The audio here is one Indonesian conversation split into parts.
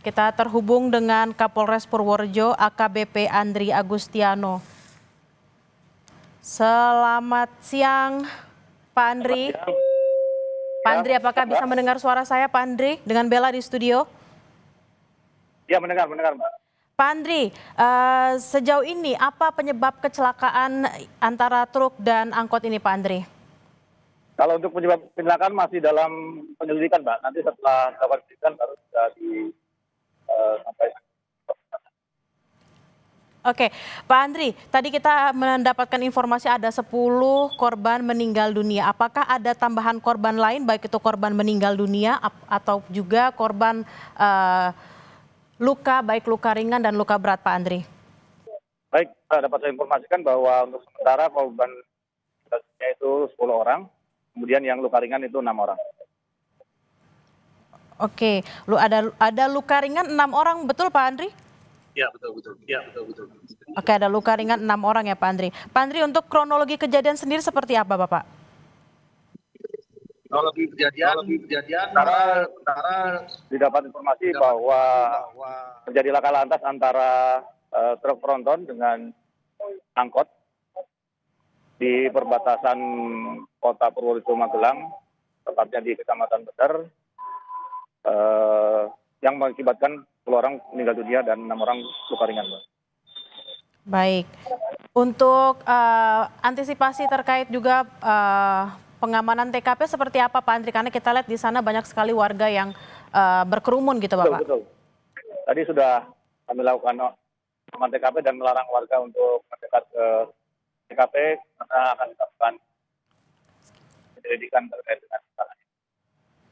Kita terhubung dengan Kapolres Purworejo AKBP Andri Agustiano. Selamat siang Pak Andri. Pak Andri, apakah bisa mendengar suara saya Pak Andri dengan Bella di studio? Ya, mendengar Mbak. Pak Andri, sejauh ini apa penyebab kecelakaan antara truk dan angkot ini Pak Andri? Kalau untuk penyebab kecelakaan masih dalam penyelidikan Mbak. Nanti setelah dilakukan penyelidikan baru bisa disampaikan. Oke, Pak Andri, tadi kita mendapatkan informasi ada 10 korban meninggal dunia. Apakah ada tambahan korban lain, baik itu korban meninggal dunia atau juga korban luka, baik luka ringan dan luka berat, Pak Andri? Baik, dapat saya informasikan bahwa untuk sementara korban itu 10 orang, kemudian yang luka ringan itu 6 orang. Oke, ada luka ringan 6 orang, betul Pak Andri? Ya, betul. Oke, ada luka ringan 6 orang ya Pak Andri. Pak Andri, untuk kronologi kejadian sendiri seperti apa Bapak? Kronologi kejadian sementara didapat informasi bahwa terjadi laka lantas antara truk tronton dengan angkot di perbatasan kota Purworejo Magelang, tepatnya di Kecamatan Bedar, yang mengakibatkan 10 orang meninggal dunia dan 6 orang luka ringan. Baik, untuk antisipasi terkait juga pengamanan TKP seperti apa Pak Andri? Karena kita lihat di sana banyak sekali warga yang berkerumun gitu Bapak. Betul. Tadi sudah kami lakukan pengamanan TKP dan melarang warga untuk mendekat ke TKP karena akan dilakukan penyelidikan terkait dengan masalah.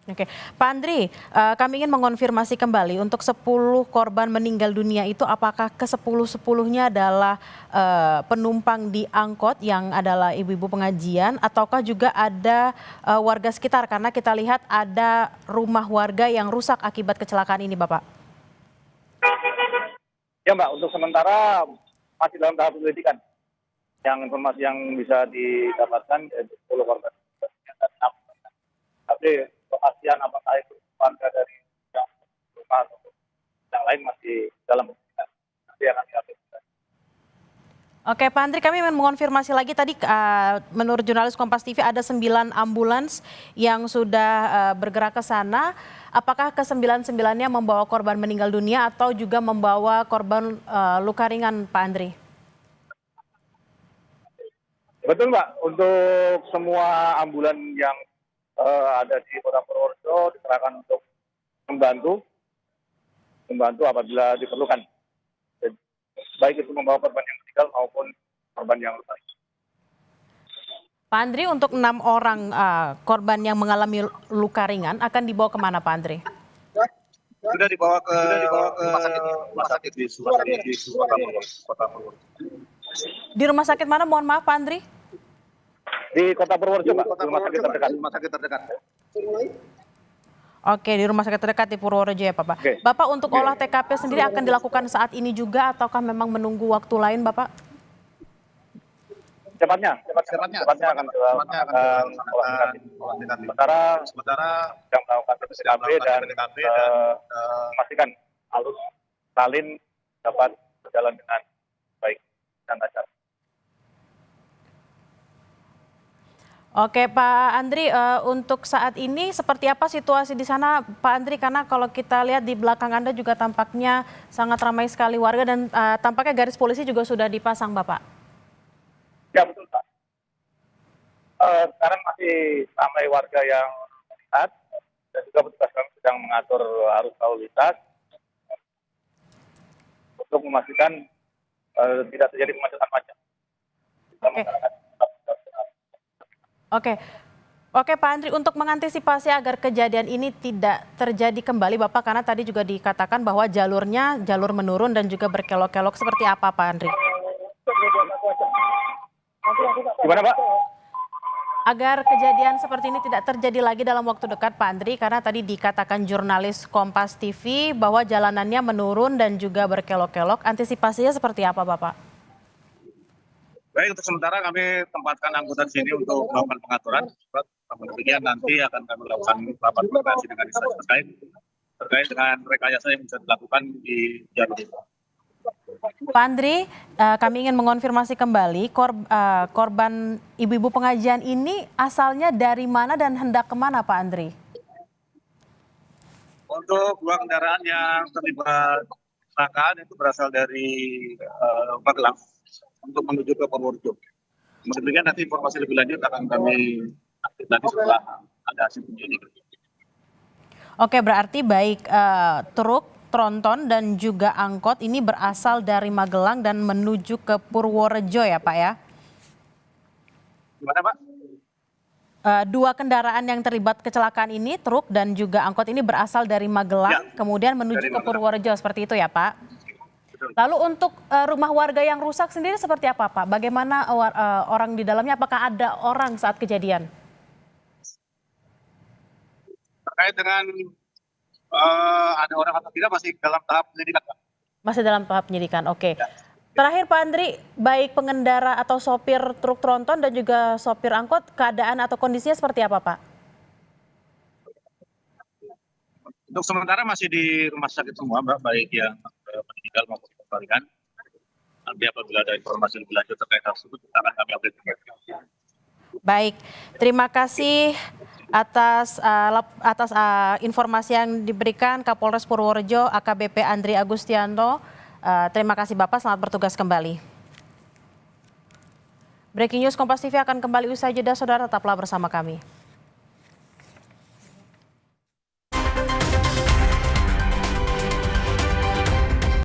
Oke, Pak Andri, kami ingin mengonfirmasi kembali untuk 10 korban meninggal dunia itu apakah ke-10-10-nya adalah penumpang di angkot yang adalah ibu-ibu pengajian ataukah juga ada warga sekitar karena kita lihat ada rumah warga yang rusak akibat kecelakaan ini Bapak? Ya Mbak, untuk sementara masih dalam tahap penyelidikan. Yang informasi yang bisa didapatkan yaitu 10 korban. Tapi kepastian apakah itu warga dari yang rumah atau yang lain masih dalam penyelidikan. Nanti akan diupdate. Oke Pak Andri, kami ingin mengonfirmasi lagi tadi menurut jurnalis Kompas TV ada 9 ambulans yang sudah bergerak ke sana. Apakah ke-9-9-nya membawa korban meninggal dunia atau juga membawa korban luka ringan Pak Andri? Betul Mbak, untuk semua ambulan yang ada di Kota Purworejo dikerahkan untuk membantu apabila diperlukan. Baik itu membawa korban yang meninggal maupun korban yang luka. Pak Andri, untuk 6 orang korban yang mengalami luka ringan akan dibawa kemana Pak Andri? Sudah dibawa ke rumah sakit di Kota Purworejo. Di rumah sakit mana, mohon maaf Pak Andri? Di Kota Purworejo, Pak, rumah sakit terdekat. Oke, di rumah sakit terdekat di Purworejo ya Bapak. Oke. Bapak, untuk olah TKP sendiri akan dilakukan saat ini juga ataukah memang menunggu waktu lain Bapak? Cepatnya akan olah TKP. Sementara sedang melakukan TKP dan memastikan alur salin dapat berjalan dengan baik dan lancar. Oke Pak Andri, untuk saat ini seperti apa situasi di sana Pak Andri? Karena kalau kita lihat di belakang Anda juga tampaknya sangat ramai sekali warga dan tampaknya garis polisi juga sudah dipasang Bapak. Ya betul Pak. Sekarang masih ramai warga yang melihat dan juga petugas kami sedang mengatur arus lalu lintas untuk memastikan tidak terjadi kemacetan panjang. Oke Pak Andri, untuk mengantisipasi agar kejadian ini tidak terjadi kembali Bapak, karena tadi juga dikatakan bahwa jalur menurun dan juga berkelok-kelok, seperti apa Pak Andri? Gimana Pak? Agar kejadian seperti ini tidak terjadi lagi dalam waktu dekat Pak Andri, karena tadi dikatakan jurnalis Kompas TV bahwa jalanannya menurun dan juga berkelok-kelok, antisipasinya seperti apa Bapak? Baik, untuk sementara kami tempatkan anggota di sini untuk melakukan pengaturan. Namun demikian nanti akan kami lakukan rapat koordinasi dengan instansi terkait terkait dengan rekayasa yang bisa dilakukan di jalur itu. Pak Andri, kami ingin mengonfirmasi kembali korban ibu-ibu pengajian ini asalnya dari mana dan hendak kemana Pak Andri? Untuk dua kendaraan yang terlibat kecelakaan itu berasal dari Magelang untuk menuju ke Purworejo. Kemudian nanti informasi lebih lanjut akan kami update nanti setelah ada hasil penyelidikan. Oke, berarti baik truk, tronton dan juga angkot ini berasal dari Magelang dan menuju ke Purworejo ya Pak ya? Gimana Pak? Dua kendaraan yang terlibat kecelakaan ini, truk dan juga angkot ini berasal dari Magelang, Ya, kemudian menuju dari ke Magelang. Purworejo, seperti itu ya Pak? Betul. Lalu untuk rumah warga yang rusak sendiri seperti apa Pak? Bagaimana orang di dalamnya, apakah ada orang saat kejadian? Terkait dengan ada orang atau tidak masih dalam tahap penyelidikan Pak. Masih dalam tahap penyidikan, oke. Ya. Terakhir Pak Andri, baik pengendara atau sopir truk tronton dan juga sopir angkot, keadaan atau kondisinya seperti apa Pak? Untuk sementara masih di rumah sakit semua Mbak, baik yang meninggal maupun kembalian. Nanti apabila ada informasi lebih lanjut terkait hal tersebut, kita akan kami update. Baik, terima kasih atas informasi yang diberikan Kapolres Purworejo AKBP Andri Agustianto. Terima kasih Bapak, selamat bertugas kembali. Breaking News Kompas TV akan kembali usai jeda, saudara tetaplah bersama kami.